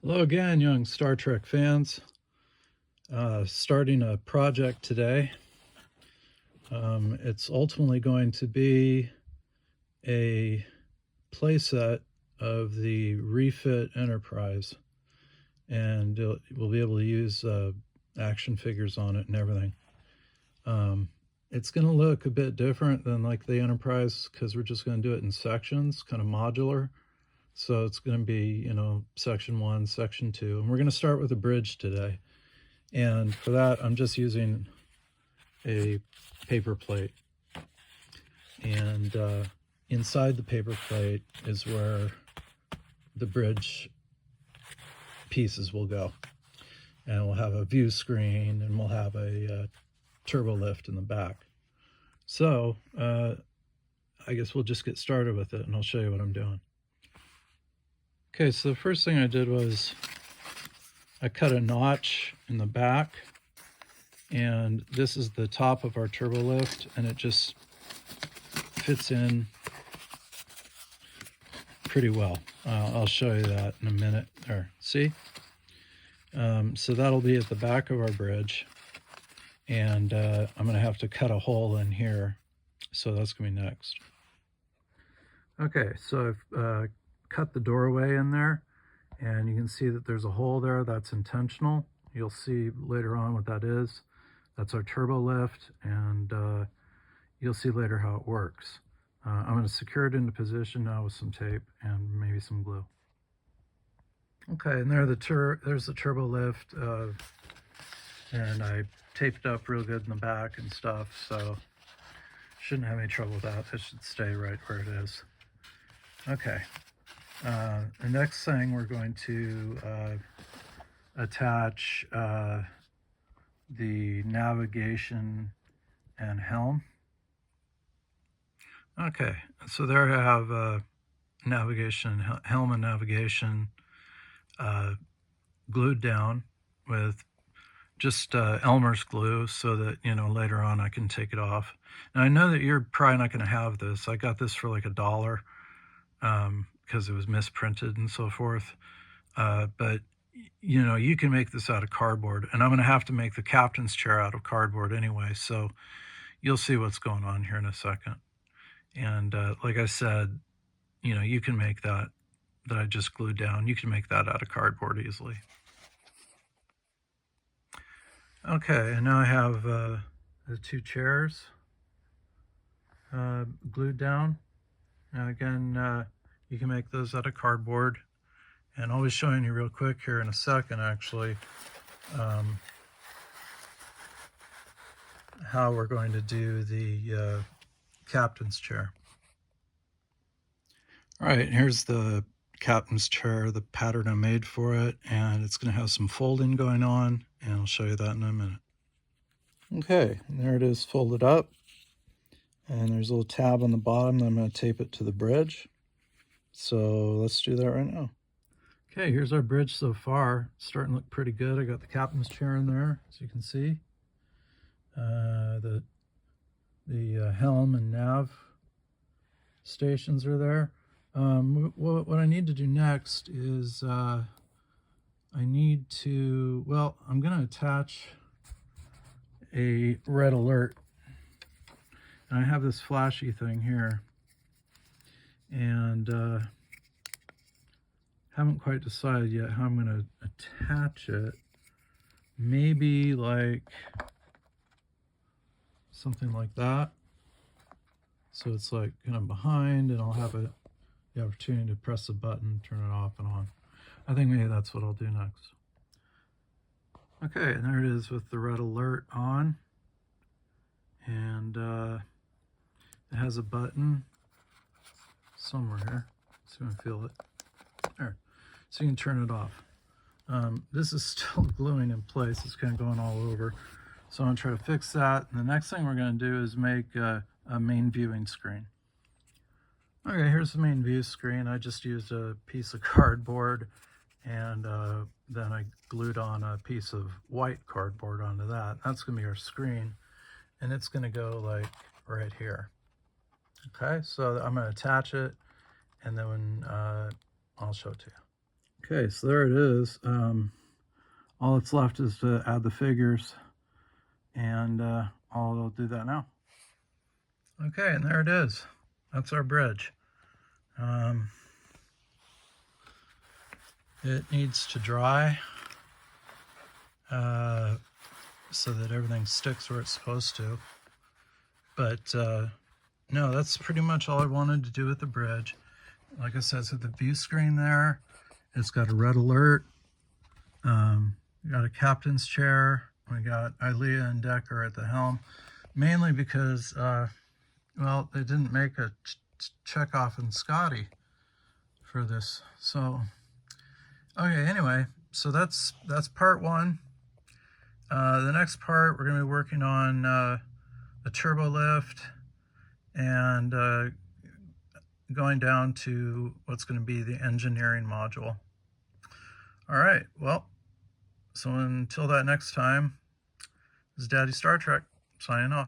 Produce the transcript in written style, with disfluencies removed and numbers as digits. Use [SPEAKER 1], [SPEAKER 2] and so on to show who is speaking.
[SPEAKER 1] Hello again, young Star Trek fans. Starting a project today. It's ultimately going to be a playset of the Refit Enterprise, and we'll be able to use action figures on it and everything. It's going to look a bit different than like the Enterprise because we're just going to do it in sections, kind of modular. So it's going to be, section 1, section 2, and we're going to start with a bridge today. And for that, I'm just using a paper plate. And inside the paper plate is where the bridge pieces will go. And we'll have a view screen, and we'll have a turbo lift in the back. So I guess we'll just get started with it, and I'll show you what I'm doing. Okay, so the first thing I did was I cut a notch in the back, and this is the top of our turbo lift, and it just fits in pretty well. I'll show you that in a minute. There, see? So that'll be at the back of our bridge, and I'm going to have to cut a hole in here, so that's going to be next. Okay, so I've cut the doorway in there, and you can see that there's a hole there. That's intentional. You'll see later on what that is. That's our turbo lift, and you'll see later how it works. I'm going to secure it into position now with some tape and maybe some glue. Okay, and there's the turbo lift, and I taped it up real good in the back and stuff, so shouldn't have any trouble with that. It should stay right where it is. Okay, the next thing we're going to attach the navigation and helm. Okay, so there I have navigation, helm and navigation glued down with just Elmer's glue so that, later on I can take it off. Now I know that you're probably not going to have this. I got this for like $1 because it was misprinted and so forth. But you can make this out of cardboard, and I'm going to have to make the captain's chair out of cardboard anyway, so you'll see what's going on here in a second. And like I said, you can make that I just glued down, you can make that out of cardboard easily. Okay, and now I have the 2 chairs glued down. Now again, you can make those out of cardboard. And I'll be showing you real quick here in a second, actually, how we're going to do the captain's chair. All right, here's the captain's chair, the pattern I made for it, and it's going to have some folding going on, and I'll show you that in a minute. Okay, and there it is folded up, and there's a little tab on the bottom that I'm going to tape it to the bridge. So let's do that right now. Okay, here's our bridge so far. It's starting to look pretty good. I got the captain's chair in there, as you can see. The helm and nav stations are there. What I need to do next is I'm going to attach a red alert. And I have this flashy thing here. And haven't quite decided yet how I'm going to attach it. Maybe like something like that. So it's like kind of behind, and I'll have the opportunity to press the button, turn it off and on. I think maybe that's what I'll do next. Okay, and there it is with the red alert on. And it has a button somewhere here. So you can feel it. There. So you can turn it off. This is still gluing in place. It's kind of going all over. So I'm going to try to fix that. And the next thing we're going to do is make a main viewing screen. Okay, here's the main view screen. I just used a piece of cardboard, and then I glued on a piece of white cardboard onto that. That's going to be our screen, and it's going to go like right here. Okay, so I'm going to attach it, and then I'll show it to you. Okay, so there it is. All that's left is to add the figures, and I'll do that now. Okay, and there it is. That's our bridge. It needs to dry so that everything sticks where it's supposed to. But no, that's pretty much all I wanted to do with the bridge. Like I said, so the view screen there, it's got a red alert. We got a captain's chair. We got Ilea and Decker at the helm, mainly because, well, they didn't make a checkoff in Scotty for this. So, okay, anyway, so that's part one. The next part, we're going to be working on the turbo lift and going down to what's going to be the engineering module. All right, well, so until that next time, this is Daddy Star Trek signing off.